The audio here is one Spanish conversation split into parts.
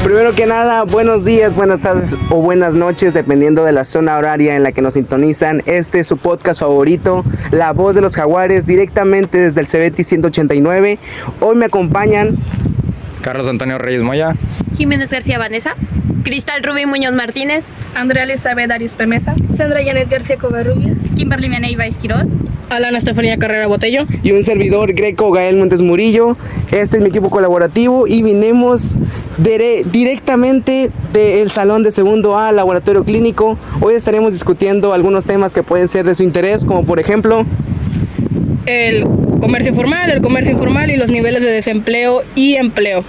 Primero que nada, buenos días, buenas tardes o buenas noches, dependiendo de la zona horaria en la que nos sintonizan. Este es su podcast favorito, La Voz de los Jaguares, directamente desde el CBT 189. Hoy me acompañan Carlos Antonio Reyes Moya, Jiménez García Vanessa, Cristal Rubí Muñoz Martínez, Andrea Elizabeth Arispe Mesa, Sandra Janet García Covarrubias, Kimberly Meneiva Esquiroz, Alana Estefanía Carrera Botello y un servidor Greco Gael Montes Murillo. Este es mi equipo colaborativo y vinimos directamente del salón de segundo A, laboratorio clínico. Hoy estaremos discutiendo algunos temas que pueden ser de su interés, como por ejemplo el comercio informal y los niveles de desempleo y empleo.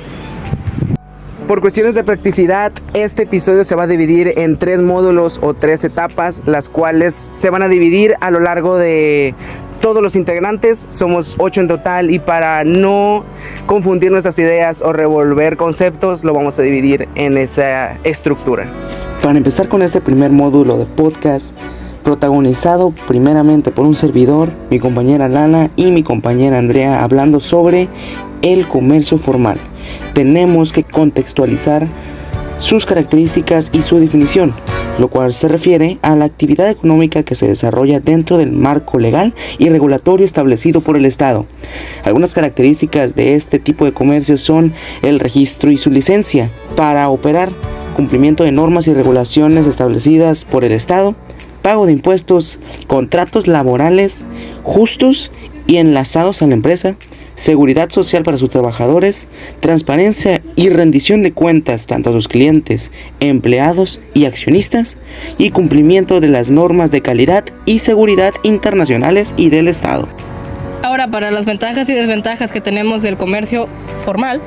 Por cuestiones de practicidad, este episodio se va a dividir en 3 módulos o 3 etapas, las cuales se van a dividir a lo largo de todos los integrantes. Somos 8 en total y para no confundir nuestras ideas o revolver conceptos, lo vamos a dividir en esa estructura. Para empezar con este primer módulo de podcast, protagonizado primeramente por un servidor, mi compañera Lana y mi compañera Andrea, hablando sobre el comercio formal. Tenemos que contextualizar sus características y su definición, lo cual se refiere a la actividad económica que se desarrolla dentro del marco legal y regulatorio establecido por el Estado. Algunas características de este tipo de comercio son el registro y su licencia para operar, cumplimiento de normas y regulaciones establecidas por el Estado, pago de impuestos, contratos laborales justos y enlazados a la empresa, seguridad social para sus trabajadores, transparencia y rendición de cuentas tanto a sus clientes, empleados y accionistas, y cumplimiento de las normas de calidad y seguridad internacionales y del Estado. Ahora, para las ventajas y desventajas que tenemos del comercio formal,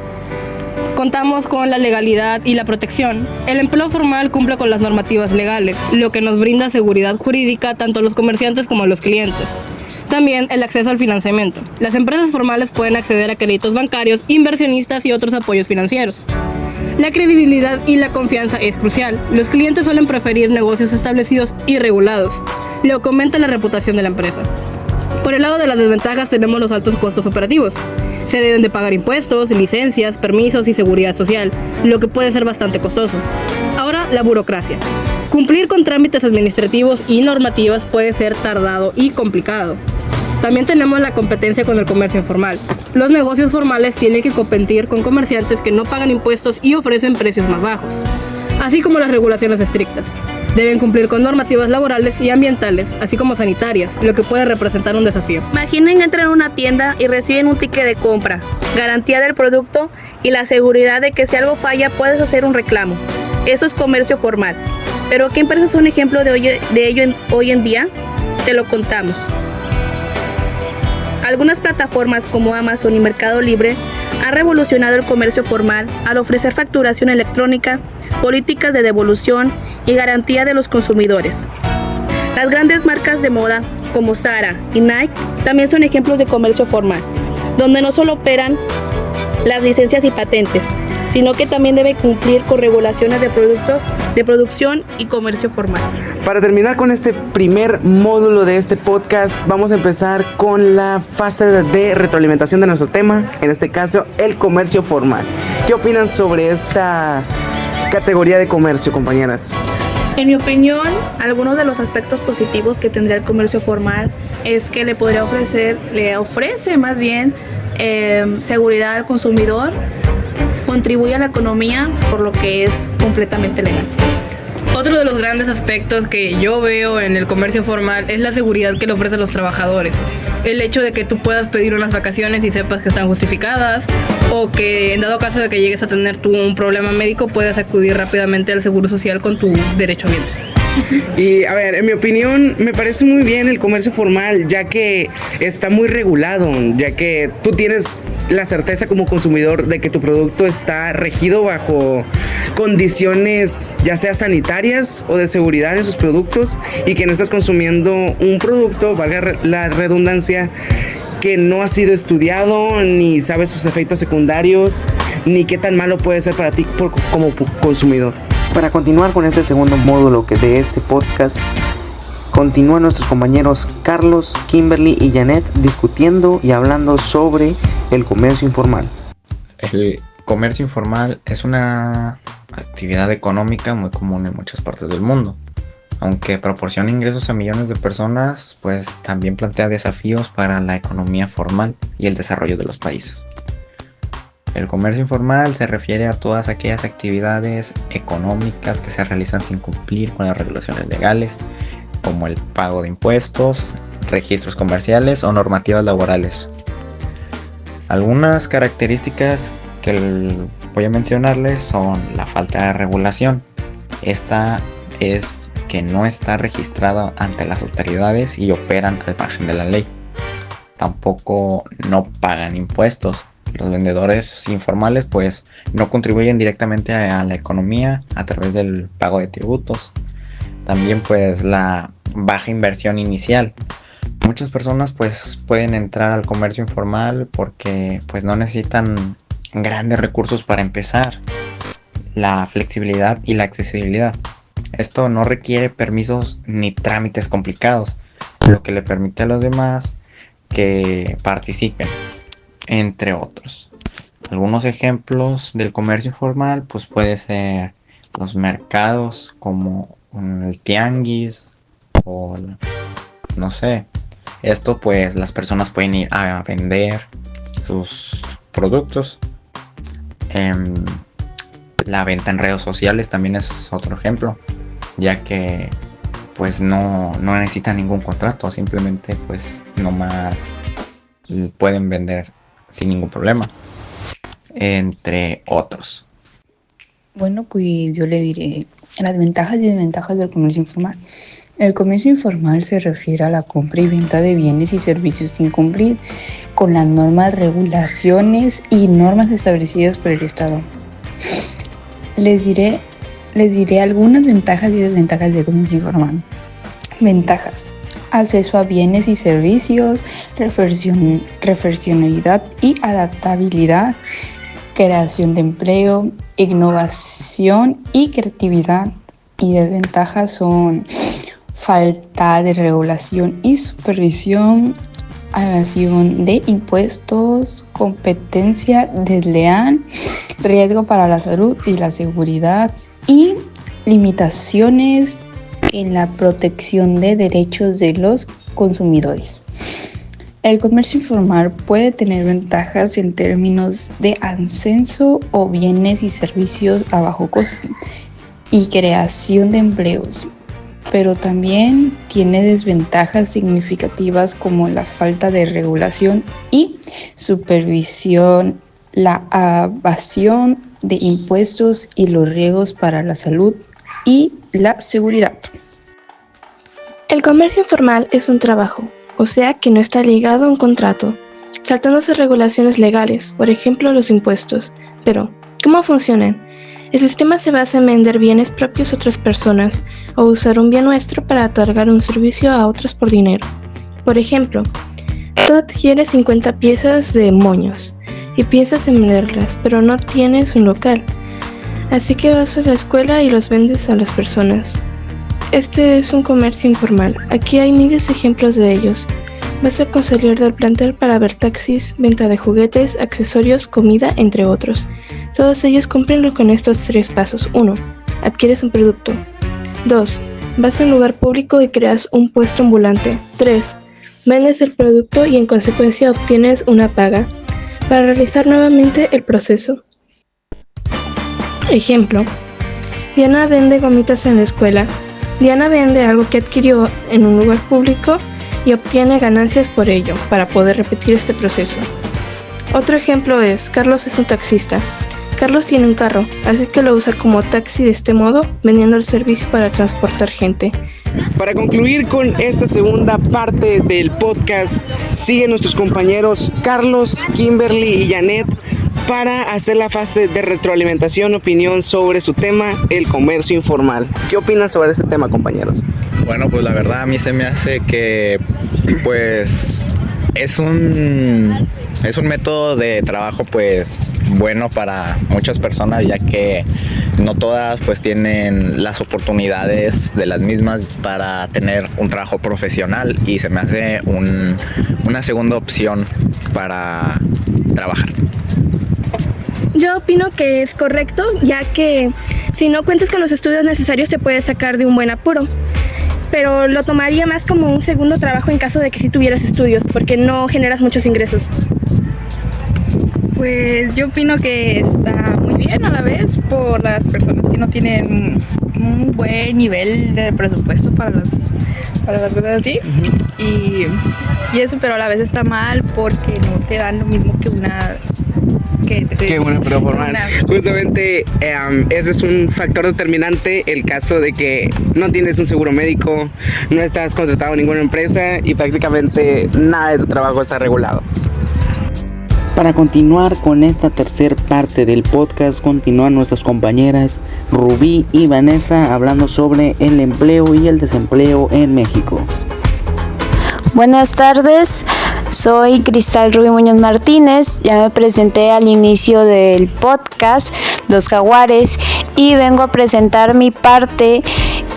contamos con la legalidad y la protección. El empleo formal cumple con las normativas legales, lo que nos brinda seguridad jurídica tanto a los comerciantes como a los clientes. También el acceso al financiamiento. Las empresas formales pueden acceder a créditos bancarios, inversionistas y otros apoyos financieros. La credibilidad y la confianza es crucial. Los clientes suelen preferir negocios establecidos y regulados, lo que aumenta la reputación de la empresa. Por el lado de las desventajas tenemos los altos costos operativos. Se deben de pagar impuestos, licencias, permisos y seguridad social, lo que puede ser bastante costoso. Ahora, la burocracia. Cumplir con trámites administrativos y normativas puede ser tardado y complicado. También tenemos la competencia con el comercio informal. Los negocios formales tienen que competir con comerciantes que no pagan impuestos y ofrecen precios más bajos, así como las regulaciones estrictas. Deben cumplir con normativas laborales y ambientales, así como sanitarias, lo que puede representar un desafío. Imaginen que entran a una tienda y reciben un ticket de compra, garantía del producto y la seguridad de que si algo falla puedes hacer un reclamo. Eso es comercio formal. ¿Pero qué empresas son ejemplo de ello hoy en día? Te lo contamos. Algunas plataformas como Amazon y Mercado Libre han revolucionado el comercio formal al ofrecer facturación electrónica, políticas de devolución y garantía de los consumidores. Las grandes marcas de moda como Zara y Nike también son ejemplos de comercio formal, donde no solo operan las licencias y patentes, sino que también debe cumplir con regulaciones de productos, de producción y comercio formal. Para terminar con este primer módulo de este podcast, vamos a empezar con la fase de retroalimentación de nuestro tema, en este caso el comercio formal. ¿Qué opinan sobre esta categoría de comercio, compañeras? En mi opinión, algunos de los aspectos positivos que tendría el comercio formal es que le ofrece más bien seguridad al consumidor, contribuye a la economía, por lo que es completamente legal. Otro de los grandes aspectos que yo veo en el comercio formal es la seguridad que le ofrece a los trabajadores. El hecho de que tú puedas pedir unas vacaciones y sepas que están justificadas, o que en dado caso de que llegues a tener tú un problema médico puedas acudir rápidamente al seguro social con tu derecho a vientre. Y a ver, en mi opinión, me parece muy bien el comercio formal, ya que está muy regulado, ya que tú tienes la certeza como consumidor de que tu producto está regido bajo condiciones ya sea sanitarias o de seguridad en sus productos, y que no estás consumiendo un producto, valga la redundancia, que no ha sido estudiado, ni sabes sus efectos secundarios, ni qué tan malo puede ser para ti como consumidor. Para continuar con este segundo módulo de este podcast, continúan nuestros compañeros Carlos, Kimberly y Janet discutiendo y hablando sobre el comercio informal. El comercio informal es una actividad económica muy común en muchas partes del mundo. Aunque proporciona ingresos a millones de personas, pues también plantea desafíos para la economía formal y el desarrollo de los países. El comercio informal se refiere a todas aquellas actividades económicas que se realizan sin cumplir con las regulaciones legales, como el pago de impuestos, registros comerciales o normativas laborales. Algunas características que voy a mencionarles son la falta de regulación. Esta es que no está registrada ante las autoridades y operan al margen de la ley. Tampoco no pagan impuestos. Los vendedores informales pues no contribuyen directamente a la economía a través del pago de tributos. También pues la baja inversión inicial. Muchas personas pues pueden entrar al comercio informal porque pues no necesitan grandes recursos para empezar. La flexibilidad y la accesibilidad. Esto no requiere permisos ni trámites complicados, lo que le permite a los demás que participen, entre otros. Algunos ejemplos del comercio informal pues puede ser los mercados como el tianguis o no sé. Esto pues las personas pueden ir a vender sus productos. La venta en redes sociales también es otro ejemplo, ya que pues no necesitan ningún contrato, simplemente pues nomás pueden vender sin ningún problema, entre otros. Bueno, pues yo le diré las ventajas y desventajas del comercio informal. El comercio informal se refiere a la compra y venta de bienes y servicios sin cumplir con las normas, regulaciones y normas establecidas por el Estado. Les diré algunas ventajas y desventajas del comercio informal. Ventajas: acceso a bienes y servicios, reflexionalidad y adaptabilidad, creación de empleo, innovación y creatividad. Y desventajas son falta de regulación y supervisión, evasión de impuestos, competencia desleal, riesgo para la salud y la seguridad y limitaciones en la protección de derechos de los consumidores. El comercio informal puede tener ventajas en términos de acceso a bienes y servicios a bajo costo y creación de empleos, pero también tiene desventajas significativas como la falta de regulación y supervisión, la evasión de impuestos y los riesgos para la salud y la seguridad. El comercio informal es un trabajo, o sea que no está ligado a un contrato, saltándose regulaciones legales, por ejemplo los impuestos. Pero, ¿cómo funcionan? El sistema se basa en vender bienes propios a otras personas o usar un bien nuestro para otorgar un servicio a otras por dinero. Por ejemplo, tú adquieres 50 piezas de moños y piensas en venderlas, pero no tienes un local. Así que vas a la escuela y los vendes a las personas. Este es un comercio informal. Aquí hay miles de ejemplos de ellos. Basta con salir del plantel para ver taxis, venta de juguetes, accesorios, comida, entre otros. Todos ellos cumplen con estos 3 pasos. 1. Adquieres un producto. 2. Vas a un lugar público y creas un puesto ambulante. 3. Vendes el producto y en consecuencia obtienes una paga para realizar nuevamente el proceso. Ejemplo. Diana vende gomitas en la escuela. Diana vende algo que adquirió en un lugar público y obtiene ganancias por ello, para poder repetir este proceso. Otro ejemplo es, Carlos es un taxista. Carlos tiene un carro, así que lo usa como taxi de este modo, vendiendo el servicio para transportar gente. Para concluir con esta segunda parte del podcast, siguen nuestros compañeros Carlos, Kimberly y Janet para hacer la fase de retroalimentación, opinión sobre su tema, el comercio informal. ¿Qué opinan sobre este tema, compañeros? Bueno, pues la verdad a mí se me hace que pues es un método de trabajo pues bueno para muchas personas, ya que no todas pues tienen las oportunidades de las mismas para tener un trabajo profesional, y se me hace una segunda opción para trabajar. Yo opino que es correcto, ya que si no cuentas con los estudios necesarios te puedes sacar de un buen apuro. Pero lo tomaría más como un segundo trabajo en caso de que sí tuvieras estudios, porque no generas muchos ingresos. Pues yo opino que está muy bien a la vez por las personas que no tienen un buen nivel de presupuesto para las cosas así. Y eso, pero a la vez está mal porque no te dan lo mismo que una... Qué bueno, pero formal. Justamente ese es un factor determinante, el caso de que no tienes un seguro médico, no estás contratado en ninguna empresa y prácticamente nada de tu trabajo está regulado. Para continuar con esta tercera parte del podcast, continúan nuestras compañeras Rubí y Vanessa hablando sobre el empleo y el desempleo en México. Buenas tardes, soy Cristal Rubí Muñoz Martínez, ya me presenté al inicio del podcast Los Jaguares y vengo a presentar mi parte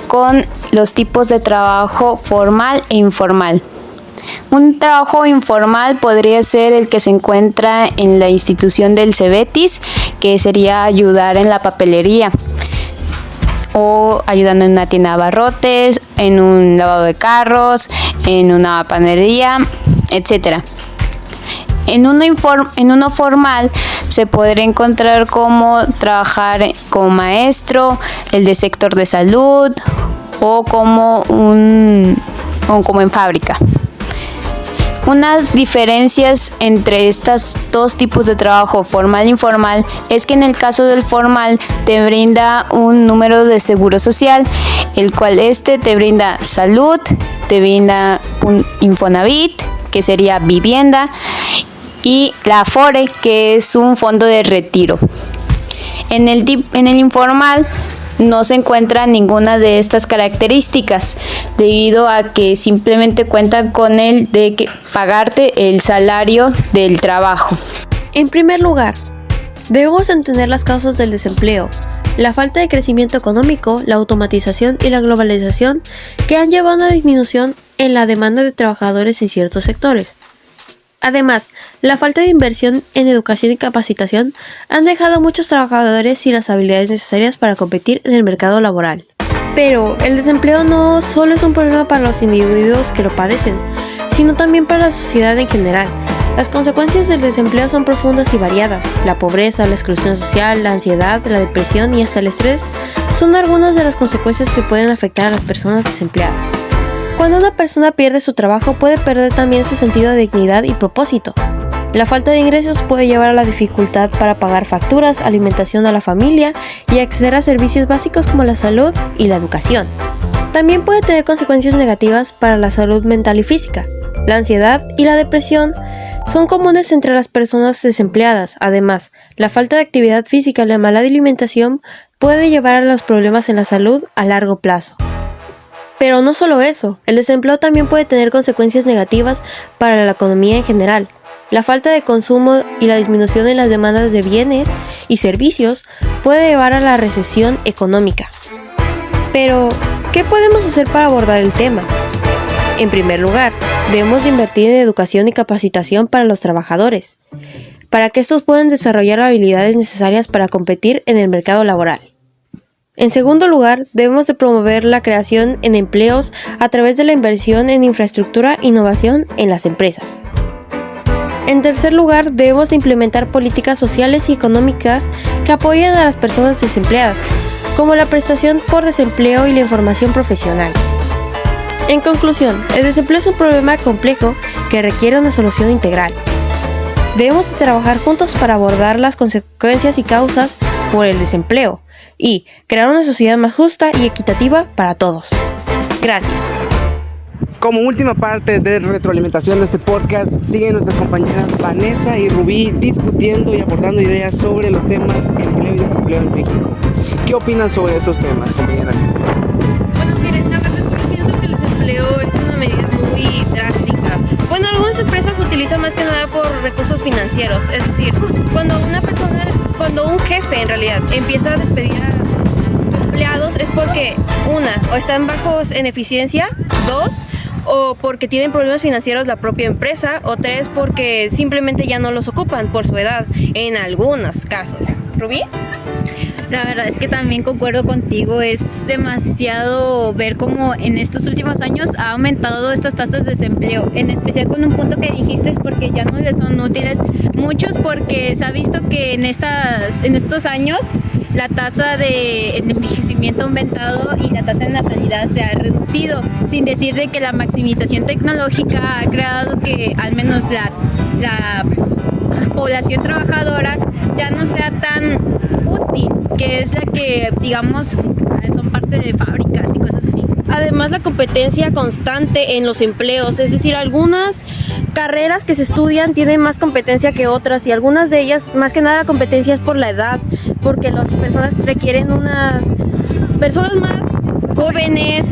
con los tipos de trabajo formal e informal. Un trabajo informal podría ser el que se encuentra en la institución del Cebetis, que sería ayudar en la papelería, o ayudando en una tienda de abarrotes, en un lavado de carros, en una panadería, etc. En uno formal se podría encontrar como trabajar como maestro, el de sector de salud o como en fábrica. Unas diferencias entre estos dos tipos de trabajo, formal e informal, es que en el caso del formal te brinda un número de seguro social, el cual te brinda salud, te brinda un Infonavit, que sería vivienda, y la Afore, que es un fondo de retiro. En el informal no se encuentra ninguna de estas características, debido a que simplemente cuentan con el de que pagarte el salario del trabajo. En primer lugar, debemos entender las causas del desempleo, la falta de crecimiento económico, la automatización y la globalización que han llevado a una disminución en la demanda de trabajadores en ciertos sectores. Además, la falta de inversión en educación y capacitación han dejado a muchos trabajadores sin las habilidades necesarias para competir en el mercado laboral. Pero el desempleo no solo es un problema para los individuos que lo padecen, sino también para la sociedad en general. Las consecuencias del desempleo son profundas y variadas. La pobreza, la exclusión social, la ansiedad, la depresión y hasta el estrés son algunas de las consecuencias que pueden afectar a las personas desempleadas. Cuando una persona pierde su trabajo, puede perder también su sentido de dignidad y propósito. La falta de ingresos puede llevar a la dificultad para pagar facturas, alimentación a la familia y acceder a servicios básicos como la salud y la educación. También puede tener consecuencias negativas para la salud mental y física. La ansiedad y la depresión son comunes entre las personas desempleadas. Además, la falta de actividad física y la mala alimentación puede llevar a los problemas en la salud a largo plazo. Pero no solo eso, el desempleo también puede tener consecuencias negativas para la economía en general. La falta de consumo y la disminución en las demandas de bienes y servicios puede llevar a la recesión económica. Pero, ¿qué podemos hacer para abordar el tema? En primer lugar, debemos de invertir en educación y capacitación para los trabajadores, para que estos puedan desarrollar habilidades necesarias para competir en el mercado laboral. En segundo lugar, debemos de promover la creación en empleos a través de la inversión en infraestructura e innovación en las empresas. En tercer lugar, debemos de implementar políticas sociales y económicas que apoyen a las personas desempleadas, como la prestación por desempleo y la información profesional. En conclusión, el desempleo es un problema complejo que requiere una solución integral. Debemos de trabajar juntos para abordar las consecuencias y causas por el desempleo y crear una sociedad más justa y equitativa para todos. Gracias. Como última parte de retroalimentación de este podcast, siguen nuestras compañeras Vanessa y Rubí discutiendo y aportando ideas sobre los temas empleo y desempleo en México. ¿Qué opinan sobre esos temas, compañeras? Bueno, miren, la verdad es que pienso que el desempleo es una medida muy drástica. Bueno, algunas empresas utilizan más que nada por recursos financieros, es decir, cuando un jefe en realidad empieza a despedir a empleados es porque, una, o están bajos en eficiencia, dos, o porque tienen problemas financieros la propia empresa, o tres, porque simplemente ya no los ocupan por su edad, en algunos casos. ¿Rubí? La verdad es que también concuerdo contigo, es demasiado ver cómo en estos últimos años ha aumentado estas tasas de desempleo, en especial con un punto que dijiste, es porque ya no les son útiles muchos, porque se ha visto que en estos años la tasa de envejecimiento ha aumentado y la tasa de natalidad se ha reducido, sin decir de que la maximización tecnológica ha creado que al menos la población trabajadora ya no sea tan útil, que es la que, digamos, son parte de fábricas y cosas así. Además, la competencia constante en los empleos, es decir, algunas carreras que se estudian tienen más competencia que otras y algunas de ellas, más que nada, la competencia es por la edad, porque las personas requieren unas personas más jóvenes,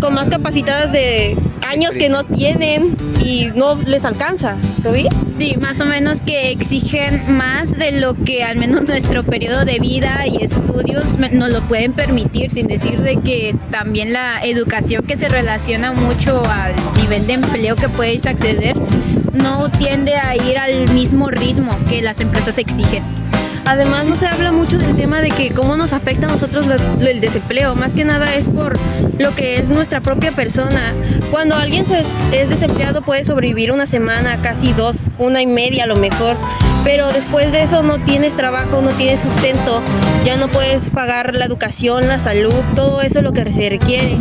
con más capacitadas de años que no tienen y no les alcanza, ¿lo vi? Sí, más o menos que exigen más de lo que al menos nuestro periodo de vida y estudios nos lo pueden permitir, sin decir de que también la educación que se relaciona mucho al nivel de empleo que puedes acceder no tiende a ir al mismo ritmo que las empresas exigen. Además, no se habla mucho del tema de que cómo nos afecta a nosotros el desempleo. Más que nada es por lo que es nuestra propia persona. Cuando alguien es desempleado puede sobrevivir una semana, casi dos, una y media a lo mejor. Pero después de eso no tienes trabajo, no tienes sustento, ya no puedes pagar la educación, la salud, todo eso es lo que se requiere.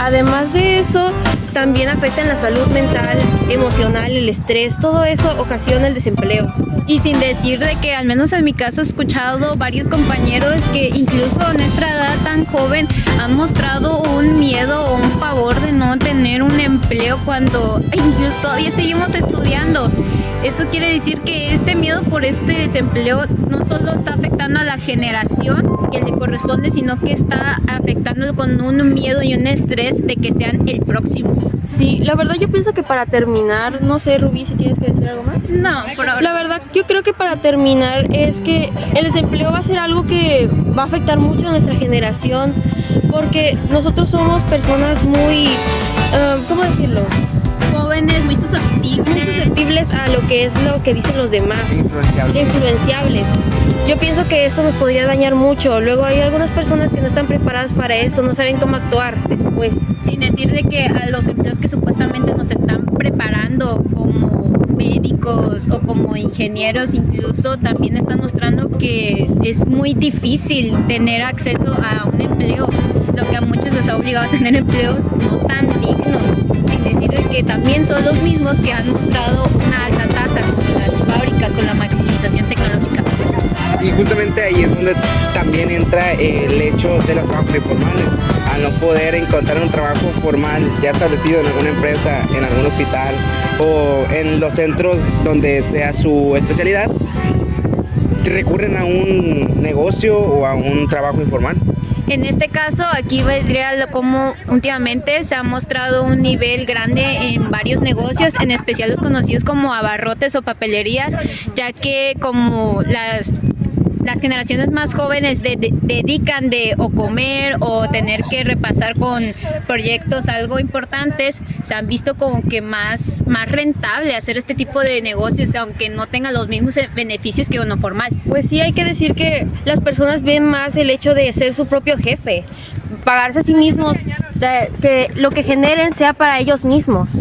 Además de eso, también afecta en la salud mental, emocional, el estrés, todo eso ocasiona el desempleo. Y sin decir de que, al menos en mi caso, he escuchado varios compañeros que incluso a nuestra edad tan joven han mostrado un miedo o un pavor de no tener un empleo cuando incluso todavía seguimos estudiando. Eso quiere decir que este miedo por este desempleo no solo está afectando a la generación que le corresponde, sino que está afectando con un miedo y un estrés de que sean el próximo. Sí, la verdad yo pienso que para terminar, no sé, Rubí, si tienes que decir algo más. No, por ahora. La verdad yo creo que para terminar es que el desempleo va a ser algo que va a afectar mucho a nuestra generación, porque nosotros somos personas muy, ¿cómo decirlo? Jóvenes, muy susceptibles A lo que es lo que dicen los demás, influenciables. Yo pienso que esto nos podría dañar mucho. Luego hay algunas personas que no están preparadas para esto, no saben cómo actuar después. Sin decir de que a los empleos que supuestamente nos están preparando como médicos o como ingenieros, incluso también están mostrando que es muy difícil tener acceso a un empleo, lo que a muchos los ha obligado a tener empleos no tan dignos, sin decir de que también son los mismos que han mostrado una alta tasa con las fábricas, con la maximización tecnológica. Y justamente ahí es donde también entra el hecho de los trabajos informales. Al no poder encontrar un trabajo formal ya establecido en alguna empresa, en algún hospital o en los centros donde sea su especialidad, recurren a un negocio o a un trabajo informal. En este caso, aquí vendría como últimamente se ha mostrado un nivel grande en varios negocios, en especial los conocidos como abarrotes o papelerías, ya que como las generaciones más jóvenes dedican de o comer o tener que repasar con proyectos algo importantes, se han visto como que más rentable hacer este tipo de negocios, aunque no tengan los mismos beneficios que uno formal. Pues sí, hay que decir que las personas ven más el hecho de ser su propio jefe, pagarse a sí mismos, que lo que generen sea para ellos mismos.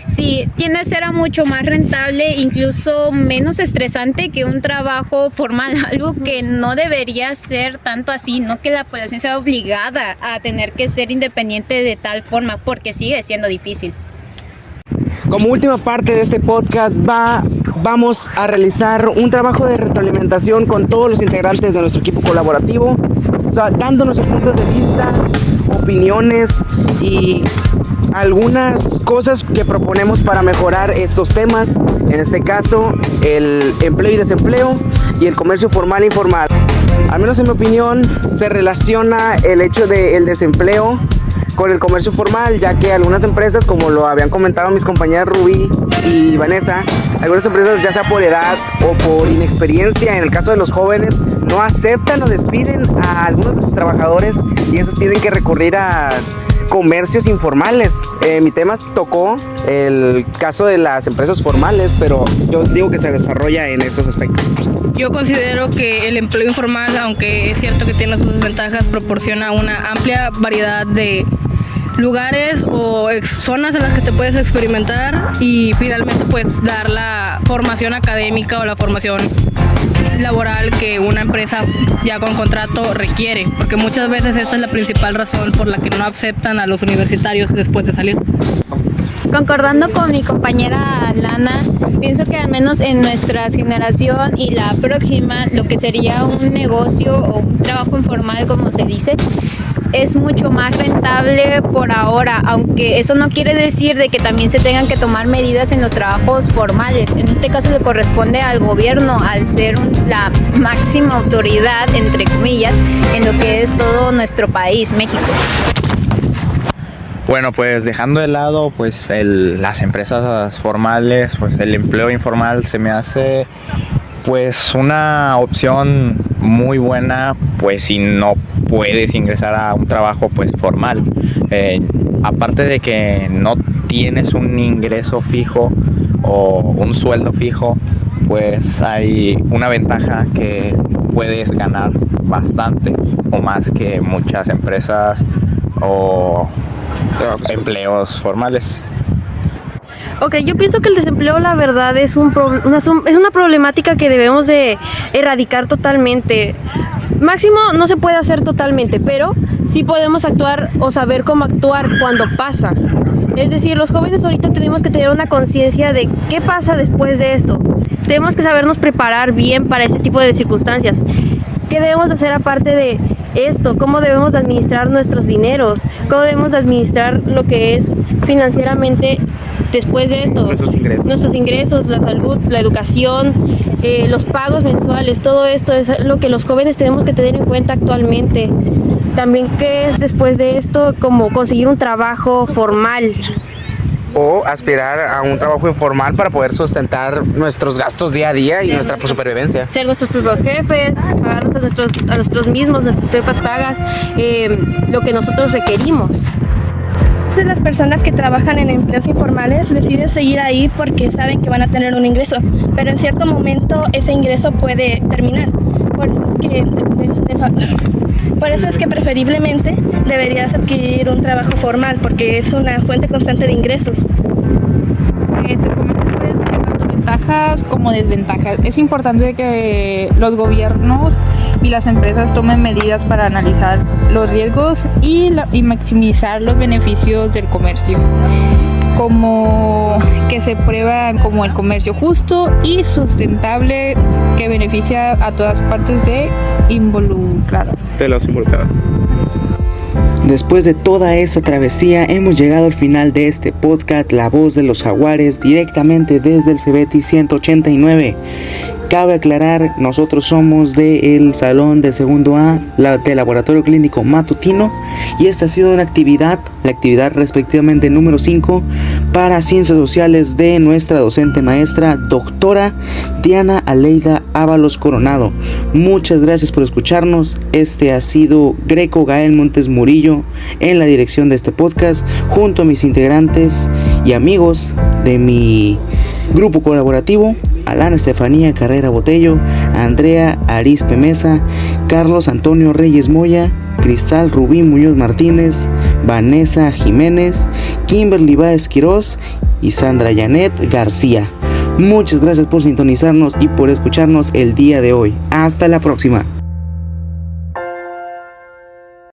Sí, tiende a ser mucho más rentable, incluso menos estresante que un trabajo formal, algo que no debería ser tanto así, no que la población sea obligada a tener que ser independiente de tal forma, porque sigue siendo difícil. Como última parte de este podcast vamos a realizar un trabajo de retroalimentación con todos los integrantes de nuestro equipo colaborativo, dando nuestros puntos de vista, opiniones y algunas cosas que proponemos para mejorar estos temas, en este caso el empleo y desempleo y el comercio formal e informal. Al menos en mi opinión se relaciona el hecho del desempleo con el comercio formal, ya que algunas empresas, como lo habían comentado mis compañeras Rubí y Vanessa, algunas empresas, ya sea por edad o por inexperiencia, en el caso de los jóvenes, no aceptan o despiden a algunos de sus trabajadores y esos tienen que recurrir a comercios informales. Mi tema tocó el caso de las empresas formales, pero yo digo que se desarrolla en esos aspectos. Yo considero que el empleo informal, aunque es cierto que tiene sus desventajas, proporciona una amplia variedad de lugares o zonas en las que te puedes experimentar y finalmente pues dar la formación académica o la formación laboral que una empresa ya con contrato requiere, porque muchas veces esta es la principal razón por la que no aceptan a los universitarios después de salir. Concordando con mi compañera Lana, pienso que al menos en nuestra generación y la próxima, lo que sería un negocio o un trabajo informal, como se dice, es mucho más rentable por ahora, aunque eso no quiere decir de que también se tengan que tomar medidas en los trabajos formales. En este caso le corresponde al gobierno, al ser la máxima autoridad, entre comillas, en lo que es todo nuestro país, México. Bueno, pues dejando de lado pues las empresas formales, pues el empleo informal se me hace pues una opción muy buena, pues si no puedes ingresar a un trabajo pues formal. Aparte de que no tienes un ingreso fijo o un sueldo fijo, pues hay una ventaja que puedes ganar bastante o más que muchas empresas o empleos formales. Ok, yo pienso que el desempleo, la verdad, es una problemática que debemos de erradicar totalmente. Máximo no se puede hacer totalmente, pero sí podemos actuar o saber cómo actuar cuando pasa. Es decir, los jóvenes ahorita tenemos que tener una conciencia de qué pasa después de esto. Tenemos que sabernos preparar bien para ese tipo de circunstancias. ¿Qué debemos hacer aparte de esto? ¿Cómo debemos de administrar nuestros dineros? ¿Cómo debemos de administrar lo que es financieramente después de esto? Nuestros ingresos, la salud, la educación, los pagos mensuales, todo esto es lo que los jóvenes tenemos que tener en cuenta actualmente. También qué es después de esto, como conseguir un trabajo formal. O aspirar a un trabajo informal para poder sustentar nuestros gastos día a día y nuestra supervivencia. Ser nuestros propios jefes, pagarnos a nosotros mismos, nuestras propias pagas, lo que nosotros requerimos. De las personas que trabajan en empleos informales deciden seguir ahí porque saben que van a tener un ingreso, pero en cierto momento ese ingreso puede terminar. Por eso es que preferiblemente deberías adquirir un trabajo formal porque es una fuente constante de ingresos. El comercio puede tener tanto ventajas como desventajas. Es importante que los gobiernos y las empresas tomen medidas para analizar los riesgos y maximizar los beneficios del comercio, como que se prueban como el comercio justo y sustentable que beneficia a todas partes de los involucrados. Después de toda esta travesía hemos llegado al final de este podcast La Voz de los Jaguares, directamente desde el CEBETI 189. Cabe aclarar, nosotros somos del Salón del Segundo A del Laboratorio Clínico Matutino y esta ha sido la actividad respectivamente número 5 para Ciencias Sociales de nuestra docente maestra, doctora Diana Aleida Ábalos Coronado. Muchas gracias por escucharnos. Este ha sido Greco Gael Montes Murillo en la dirección de este podcast, junto a mis integrantes y amigos de mi grupo colaborativo: Alana Estefanía Carrera Botello, Andrea Arispe Mesa, Carlos Antonio Reyes Moya, Cristal Rubí Muñoz Martínez, Vanessa Jiménez, Kimberly Báez Quirós y Sandra Janet García. Muchas gracias por sintonizarnos y por escucharnos el día de hoy. Hasta la próxima.